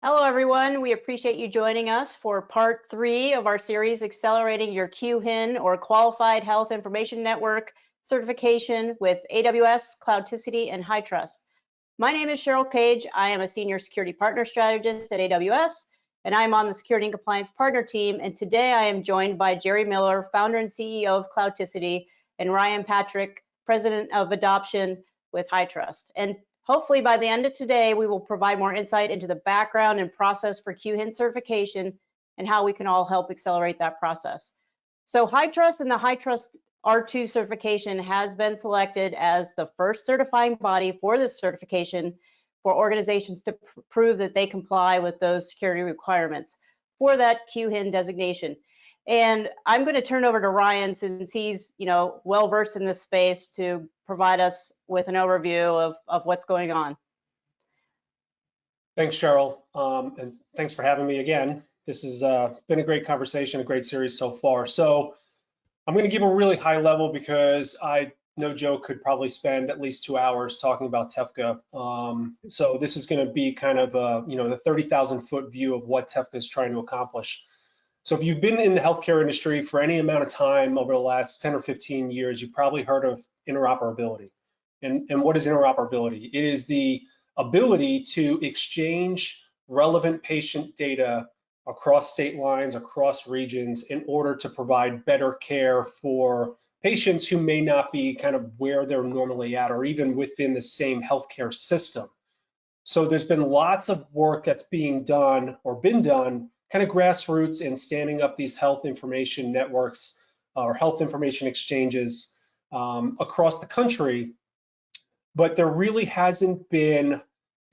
Hello, everyone. We appreciate you joining us for part 3 of our series, Accelerating Your QHIN or Qualified Health Information Network certification with AWS, Cloudticity, and HITRUST. My name is Cheryl Cage. I am a Senior Security Partner Strategist at AWS, and I'm on the Security and Compliance Partner team. And today I am joined by Jerry Miller, Founder and CEO of Cloudticity, and Ryan Patrick, President of Adoption with HITRUST. And hopefully by the end of today, we will provide more insight into the background and process for QHIN certification and how we can all help accelerate that process. So HITRUST and the HITRUST R2 certification has been selected as the first certifying body for this certification for organizations to prove that they comply with those security requirements for that QHIN designation. And I'm going to turn over to Ryan, since he's well versed in this space, to provide us with an overview of what's going on. Thanks, Cheryl, and thanks for having me again. This has been a great conversation, a great series so far. So I'm going to give a really high level because I know Joe could probably spend at least 2 hours talking about TEFCA. So this is going to be kind of the 30,000 foot view of what TEFCA is trying to accomplish. So if you've been in the healthcare industry for any amount of time over the last 10 or 15 years, you've probably heard of interoperability. And what is interoperability? It is the ability to exchange relevant patient data across state lines, across regions, in order to provide better care for patients who may not be kind of where they're normally at, or even within the same healthcare system. So there's been lots of work that's being done or been done kind of grassroots in standing up these health information networks or health information exchanges across the country, but there really hasn't been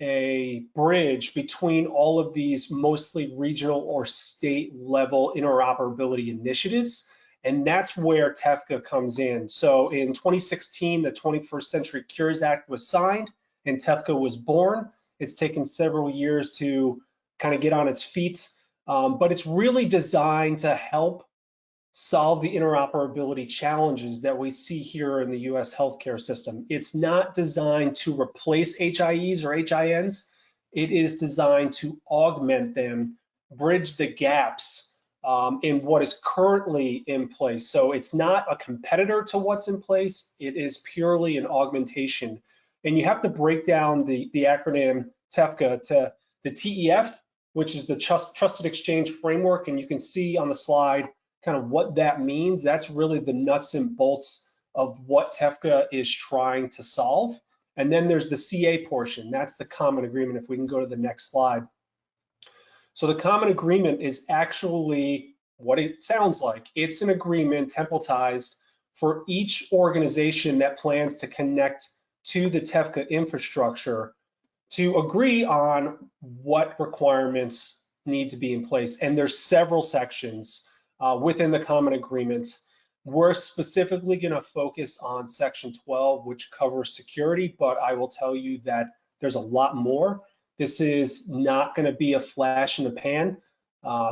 a bridge between all of these mostly regional or state level interoperability initiatives. And that's where TEFCA comes in. So in 2016, the 21st Century Cures Act was signed and TEFCA was born. It's taken several years to kind of get on its feet, but it's really designed to help solve the interoperability challenges that we see here in the US healthcare system. It's not designed to replace HIEs or HINs. It is designed to augment them, bridge the gaps in what is currently in place. So it's not a competitor to what's in place. It is purely an augmentation. And you have to break down the acronym TEFCA to the TEF, which is the Trusted Exchange Framework. And you can see on the slide kind of what that means. That's really the nuts and bolts of what TEFCA is trying to solve. And then there's the CA portion. That's the common agreement. If we can go to the next slide. So the common agreement is actually what it sounds like. It's an agreement templatized for each organization that plans to connect to the TEFCA infrastructure to agree on what requirements need to be in place. And there's several sections within the common agreement. We're specifically going to focus on section 12, which covers security, but I will tell you that there's a lot more. This is not going to be a flash in the pan.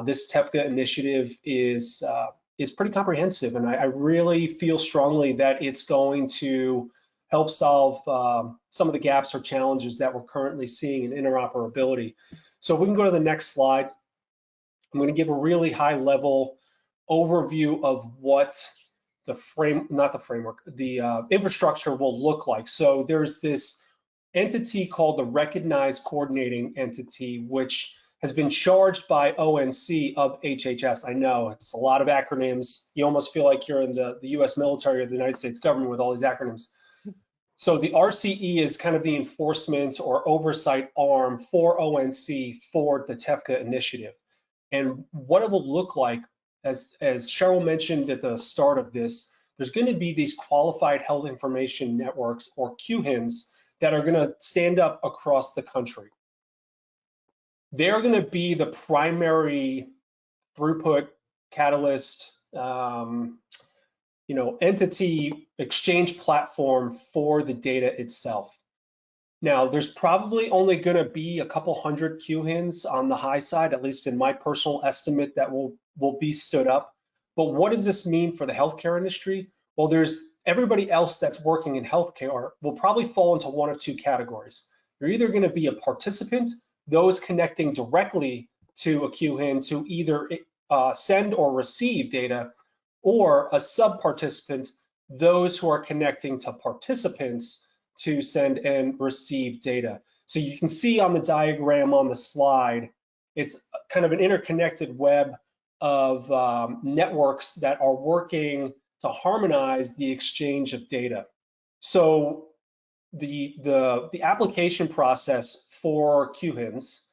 This TEFCA initiative is pretty comprehensive, and I really feel strongly that it's going to help solve some of the gaps or challenges that we're currently seeing in interoperability. So we can go to the next slide. I'm going to give a really high level overview of what the infrastructure will look like. So there's this entity called the Recognized Coordinating Entity, which has been charged by ONC of HHS. I know it's a lot of acronyms. You almost feel like you're in the US military or the United States government with all these acronyms. So the RCE is kind of the enforcement or oversight arm for ONC for the TEFCA initiative. And what it will look like, as Cheryl mentioned at the start of this, there's going to be these qualified health information networks, or QHINs, that are going to stand up across the country. They're going to be the primary throughput catalyst, entity exchange platform for the data itself. Now, there's probably only going to be a couple hundred QHINs on the high side, at least in my personal estimate, that will be stood up. But what does this mean for the healthcare industry? Well, there's everybody else that's working in healthcare will probably fall into one of two categories. You're either going to be a participant those connecting directly to a QHIN to either send or receive data, or a sub-participant, those who are connecting to participants to send and receive data. So you can see on the diagram on the slide, it's kind of an interconnected web of networks that are working to harmonize the exchange of data. So the application process for QHINs,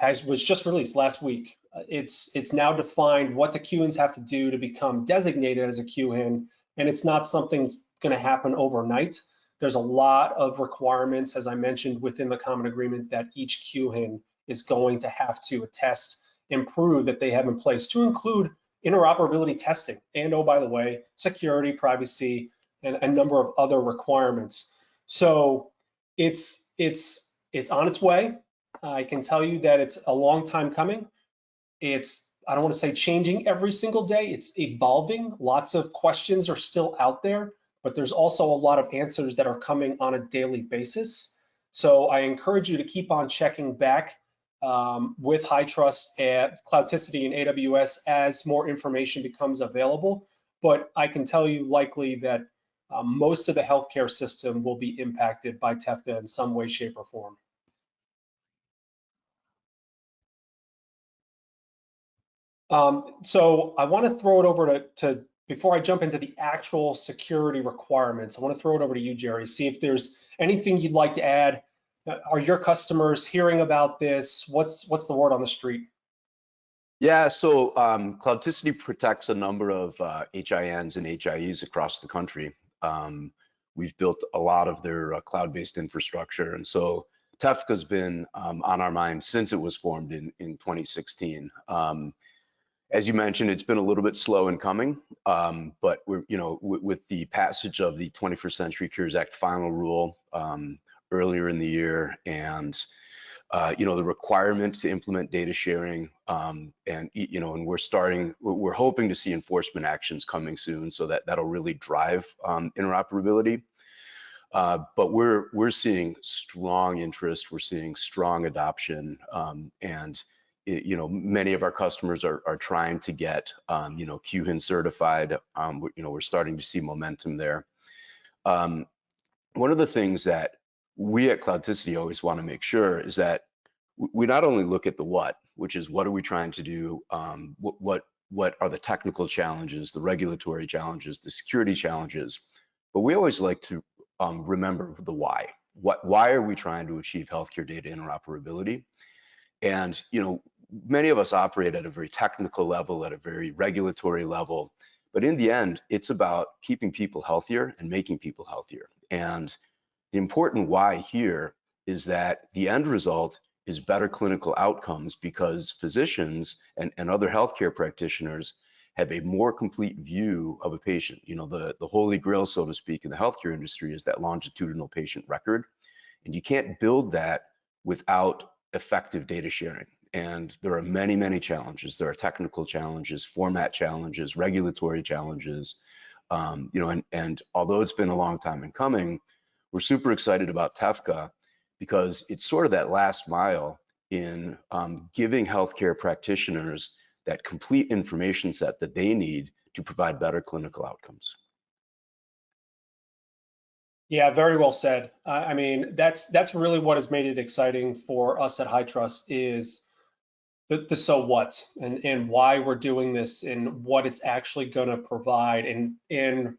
as was just released last week, it's now defined what the QHINs have to do to become designated as a QHIN, and it's not something that's going to happen overnight. There's a lot of requirements, as I mentioned, within the common agreement that each QHIN is going to have to attest and prove that they have in place, to include interoperability testing and, oh, by the way, security, privacy, and a number of other requirements. So it's on its way. I can tell you that it's a long time coming. I don't want to say changing every single day, it's evolving. Lots of questions are still out there, but there's also a lot of answers that are coming on a daily basis. So I encourage you to keep on checking back with HITRUST at Cloudticity and AWS as more information becomes available. But I can tell you likely that most of the healthcare system will be impacted by TEFCA in some way, shape, or form. So I want to throw it over to before I jump into the actual security requirements, I want to throw it over to you, Jerry, see if there's anything you'd like to add. Are your customers hearing about this? What's the word on the street? Yeah, so Cloudticity protects a number of HINs and HIEs across the country. We've built a lot of their cloud-based infrastructure, and so TEFCA's been on our mind since it was formed in 2016. As you mentioned, it's been a little bit slow in coming, but we're, with the passage of the 21st Century Cures Act final rule earlier in the year, and the requirement to implement data sharing, and we're hoping to see enforcement actions coming soon, so that'll really drive interoperability. But we're seeing strong interest, we're seeing strong adoption, and many of our customers are trying to get QHIN certified. We're starting to see momentum there. One of the things that we at Cloudticity always want to make sure is that we not only look at the what, which is what are we trying to do, what are the technical challenges, the regulatory challenges, the security challenges, but we always like to remember the why. Why are we trying to achieve healthcare data interoperability? And many of us operate at a very technical level, at a very regulatory level, but in the end, it's about keeping people healthier and making people healthier. And the important why here is that the end result is better clinical outcomes, because physicians and other healthcare practitioners have a more complete view of a patient. The holy grail, so to speak, in the healthcare industry is that longitudinal patient record. And you can't build that without effective data sharing. And there are many, many challenges. There are technical challenges, format challenges, regulatory challenges. And although it's been a long time in coming, we're super excited about TEFCA because it's sort of that last mile in giving healthcare practitioners that complete information set that they need to provide better clinical outcomes. Yeah, very well said. I mean, that's really what has made it exciting for us at HITRUST is the so what and why we're doing this and what it's actually going to provide and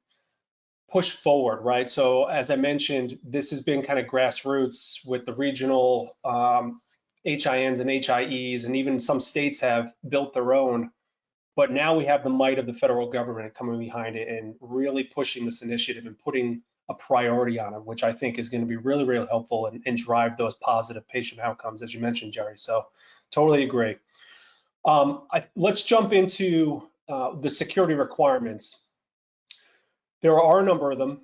push forward, right? So as I mentioned, this has been kind of grassroots with the regional HINs and HIEs, and even some states have built their own. But now we have the might of the federal government coming behind it and really pushing this initiative and putting a priority on it, which I think is going to be really, really helpful and drive those positive patient outcomes, as you mentioned, Jerry. So totally agree. Let's jump into the security requirements. There are a number of them.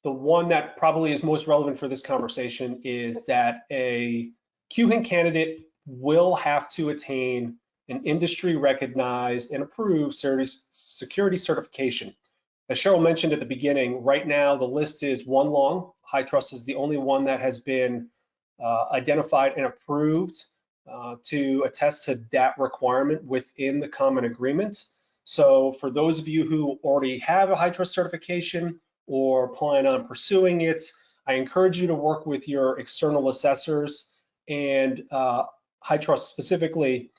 The one that probably is most relevant for this conversation is that a QHIN candidate will have to attain an industry recognized and approved security certification. As Cheryl mentioned at the beginning, right now the list is one long. HITRUST is the only one that has been identified and approved to attest to that requirement within the common agreement. So for those of you who already have a HITRUST certification or plan on pursuing it, I encourage you to work with your external assessors and HITRUST specifically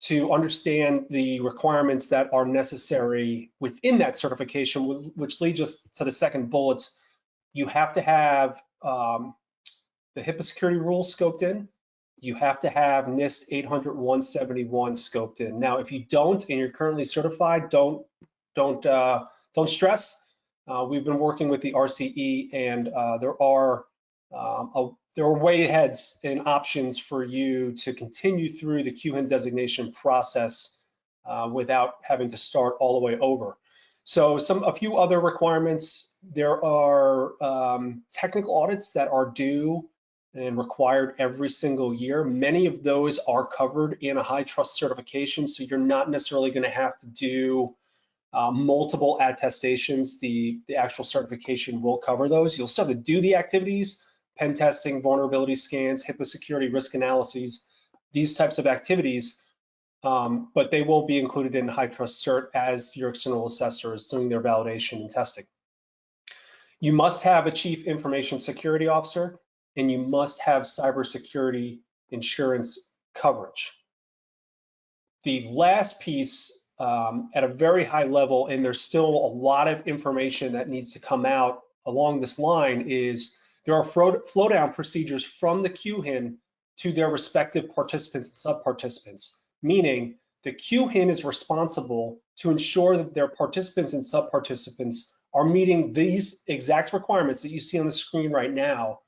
to understand the requirements that are necessary within that certification, which leads us to the second bullet. You have to have the HIPAA security rules scoped in. You have to have NIST 800-171 scoped in. Now, if you don't and you're currently certified, don't stress. We've been working with the RCE, and there are way aheads and options for you to continue through the QHIN designation process without having to start all the way over. So a few other requirements. There are technical audits that are due and required every single year. Many of those are covered in a HITRUST certification, so you're not necessarily going to have to do multiple attestations. The actual certification will cover those. You'll still have to do the activities, pen testing, vulnerability scans, HIPAA security risk analyses, these types of activities, but they will be included in HITRUST cert as your external assessor is doing their validation and testing. You must have a chief information security officer, and you must have cybersecurity insurance coverage. The last piece at a very high level, and there's still a lot of information that needs to come out along this line, is there are flow down procedures from the QHIN to their respective participants and sub-participants, meaning the QHIN is responsible to ensure that their participants and sub-participants are meeting these exact requirements that you see on the screen right now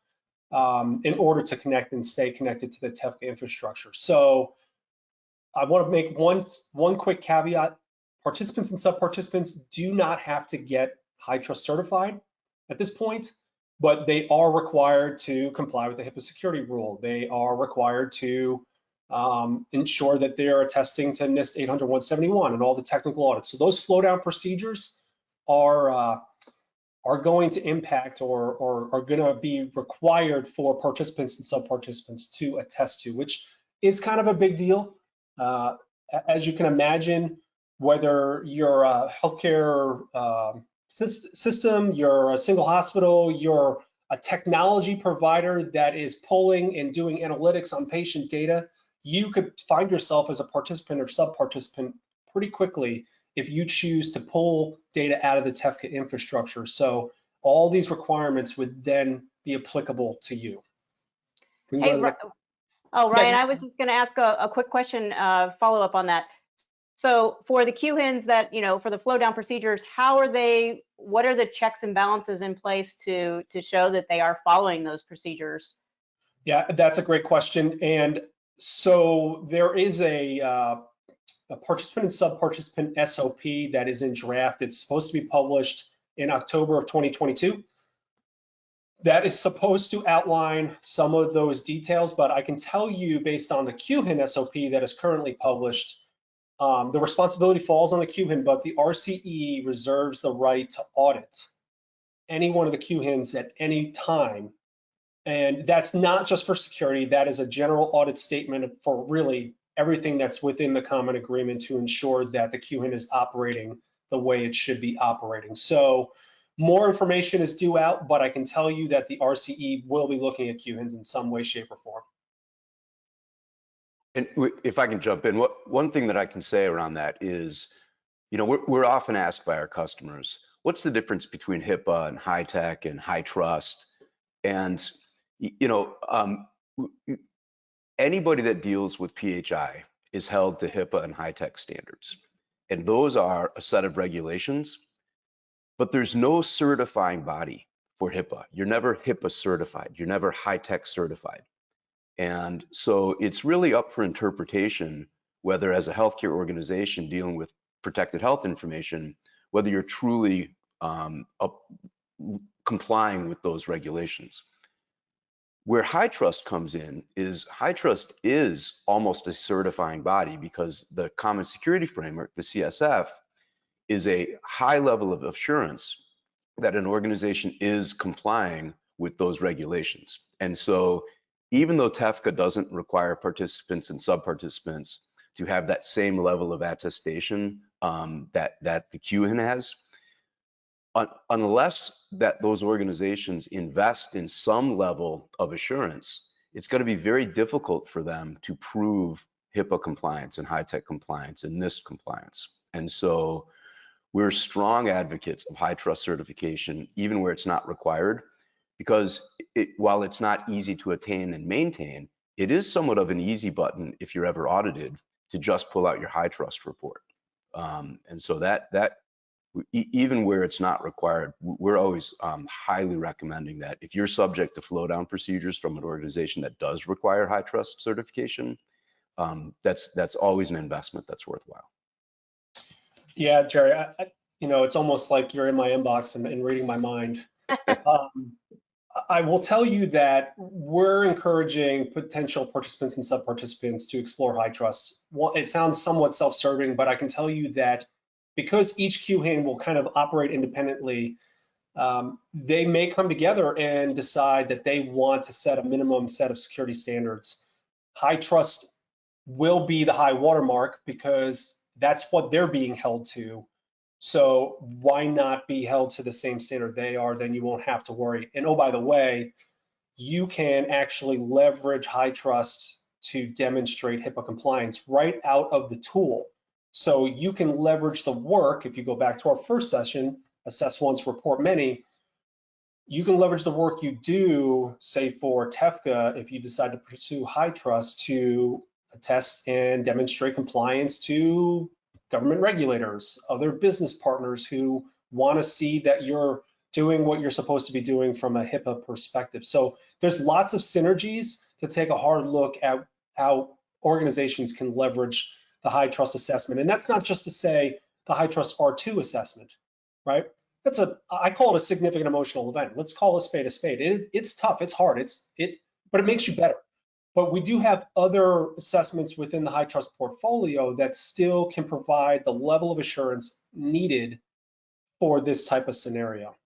in order to connect and stay connected to the TEFCA infrastructure. So I want to make one quick caveat. Participants and sub-participants do not have to get HITRUST certified at this point, but they are required to comply with the HIPAA security rule. They are required to ensure that they are attesting to NIST 800-171 and all the technical audits. So those flow down procedures are going to impact or are going to be required for participants and sub-participants to attest to, which is kind of a big deal. As you can imagine, whether you're a healthcare system, you're a single hospital, you're a technology provider that is pulling and doing analytics on patient data, you could find yourself as a participant or sub-participant pretty quickly if you choose to pull data out of the TEFCA infrastructure. So all these requirements would then be applicable to you. Hey, Ryan, I was just going to ask a quick question, follow up on that. So for the QHINs that, for the flow down procedures, what are the checks and balances in place to show that they are following those procedures? Yeah, that's a great question. And so there is a participant and sub-participant SOP that is in draft. It's supposed to be published in October of 2022. That is supposed to outline some of those details, but I can tell you based on the QHIN SOP that is currently published, the responsibility falls on the QHIN, but the RCE reserves the right to audit any one of the QHINs at any time. And that's not just for security, that is a general audit statement for really everything that's within the common agreement to ensure that the QHIN is operating the way it should be operating. So more information is due out, but I can tell you that the RCE will be looking at QHINs in some way, shape, or form. And if I can jump in, one thing that I can say around that is, we're often asked by our customers, what's the difference between HIPAA and HITECH and HITRUST? And, anybody that deals with PHI is held to HIPAA and HITECH standards. And those are a set of regulations, but there's no certifying body for HIPAA. You're never HIPAA certified. You're never HITECH certified. And so it's really up for interpretation, whether as a healthcare organization dealing with protected health information, whether you're truly complying with those regulations. Where HITRUST comes in is HITRUST is almost a certifying body because the Common Security Framework, the CSF, is a high level of assurance that an organization is complying with those regulations. And so even though TEFCA doesn't require participants and sub-participants to have that same level of attestation that the QHIN has, unless that those organizations invest in some level of assurance, it's going to be very difficult for them to prove HIPAA compliance and high-tech compliance and NIST compliance. And so we're strong advocates of high trust certification, even where it's not required, because while it's not easy to attain and maintain, it is somewhat of an easy button if you're ever audited to just pull out your high trust report. And so that even where it's not required, we're always highly recommending that if you're subject to flow down procedures from an organization that does require high trust certification, that's always an investment that's worthwhile. Yeah, Jerry, it's almost like you're in my inbox and reading my mind. I will tell you that we're encouraging potential participants and sub-participants to explore high trust. Well, it sounds somewhat self-serving, but I can tell you that because each QHIN will kind of operate independently, they may come together and decide that they want to set a minimum set of security standards. High trust will be the high watermark because that's what they're being held to. So why not be held to the same standard they are? Then you won't have to worry. And oh, by the way, you can actually leverage high trust to demonstrate HIPAA compliance right out of the tool. So you can leverage the work. If you go back to our first session, assess once, report many, you can leverage the work you do, say for TEFCA, if you decide to pursue high trust, to attest and demonstrate compliance to government regulators, other business partners who want to see that you're doing what you're supposed to be doing from a HIPAA perspective. So there's lots of synergies to take a hard look at how organizations can leverage the high trust assessment. And that's not just to say the high trust R2 assessment, right? I call it a significant emotional event. Let's call a spade a spade. It's tough, it's hard, but it makes you better. But we do have other assessments within the high trust portfolio that still can provide the level of assurance needed for this type of scenario.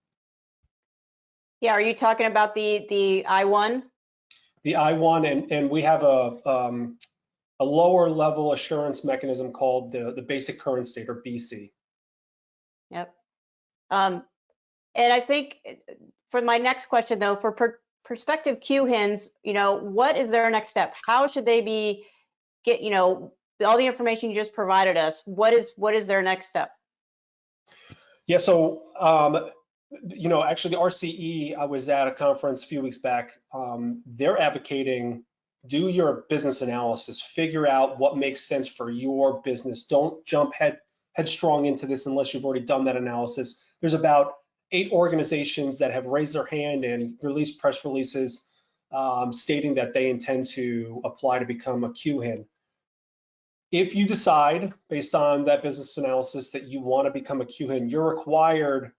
Yeah, are you talking about the I-1? The I-1, and we have a lower level assurance mechanism called the basic current state, or BC. Yep. And I think for my next question though, for prospective QHINs, what is their next step? How should they get all the information you just provided us? What is their next step? Yeah, so actually the RCE, I was at a conference a few weeks back. They're advocating, do your business analysis, figure out what makes sense for your business. Don't jump headstrong into this unless you've already done that analysis. There's about 8 organizations that have raised their hand and released press releases stating that they intend to apply to become a QHIN. If you decide, based on that business analysis, that you want to become a QHIN, you're required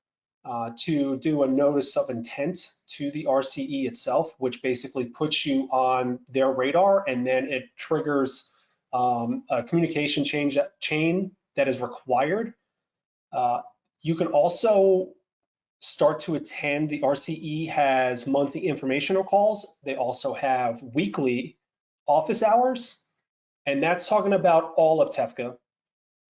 to do a notice of intent to the RCE itself, which basically puts you on their radar, and then it triggers a communication chain that is required. You can also start to attend. The RCE has monthly informational calls. They also have weekly office hours. And that's talking about all of TEFCA,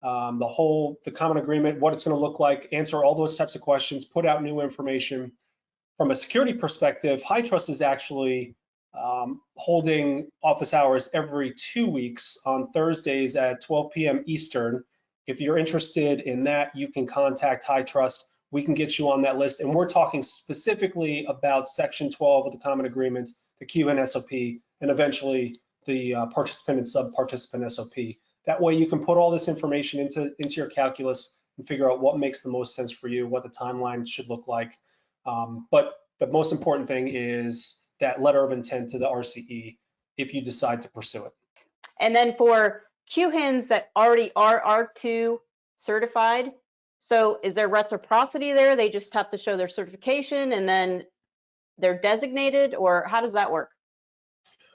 the common agreement, what it's going to look like, answer all those types of questions, put out new information. From a security perspective, High Trust is actually holding office hours every 2 weeks on Thursdays at 12 p.m. Eastern. If you're interested in that, you can contact High Trust. We can get you on that list. And we're talking specifically about Section 12 of the Common Agreement, the QHIN SOP, and eventually the participant and sub-participant SOP. That way you can put all this information into your calculus and figure out what makes the most sense for you, what the timeline should look like. But the most important thing is that letter of intent to the RCE if you decide to pursue it. And then for QHINs that already are R2 certified, so is there reciprocity there? They just have to show their certification and then they're designated, or how does that work?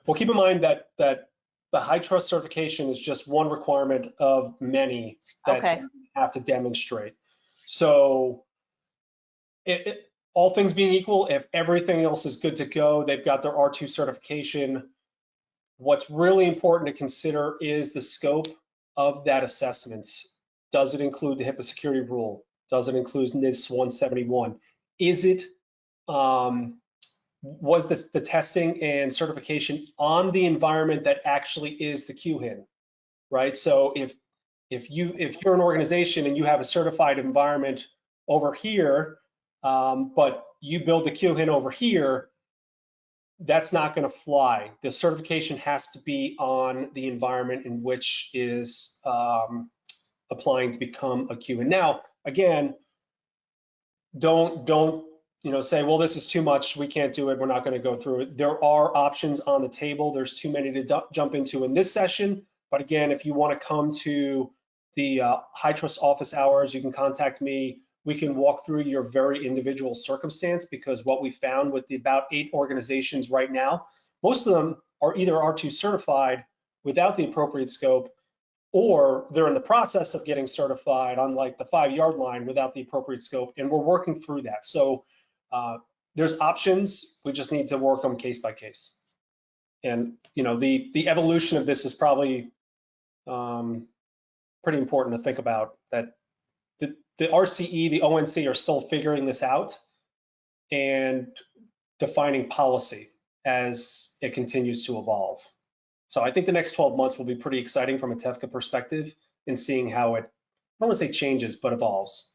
Well, keep in mind that the high trust certification is just one requirement of many that you have to demonstrate. So all things being equal, if everything else is good to go, they've got their R2 certification. What's really important to consider is the scope of that assessment. Does it include the HIPAA security rule? Does it include NIST 171? Is it, was this the testing and certification on the environment that actually is the QHIN, right? So if you're an organization and you have a certified environment over here, but you build the QHIN over here, that's not going to fly. The certification has to be on the environment in which is applying to become a QHIN. Now, again, don't say, well, this is too much, we can't do it, we're not going to go through it. There are options on the table. There's too many to jump into in this session. But again, if you want to come to the HITRUST office hours, you can contact me. We can walk through your very individual circumstance, because what we found with the about 8 organizations right now, most of them are either R2 certified without the appropriate scope, or they're in the process of getting certified on like the 5-yard line without the appropriate scope, and we're working through that. So there's options, we just need to work them case by case. And the evolution of this is probably pretty important to think about, that the RCE, the ONC are still figuring this out and defining policy as it continues to evolve. So I think the next 12 months will be pretty exciting from a TEFCA perspective in seeing how it, I don't want to say changes, but evolves.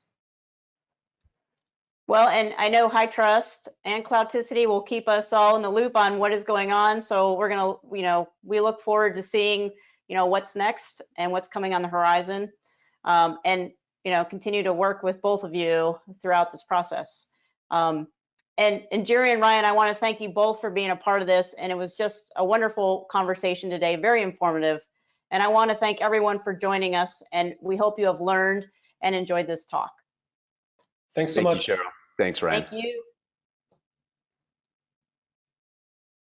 Well, and I know HITRUST and Cloudticity will keep us all in the loop on what is going on. So we're going to, we look forward to seeing, what's next and what's coming on the horizon, and, continue to work with both of you throughout this process. And Jerry and Ryan, I want to thank you both for being a part of this. And it was just a wonderful conversation today, very informative. And I want to thank everyone for joining us. And we hope you have learned and enjoyed this talk. Thanks so much. Thank you, Cheryl. Thanks, Ryan. Thank you.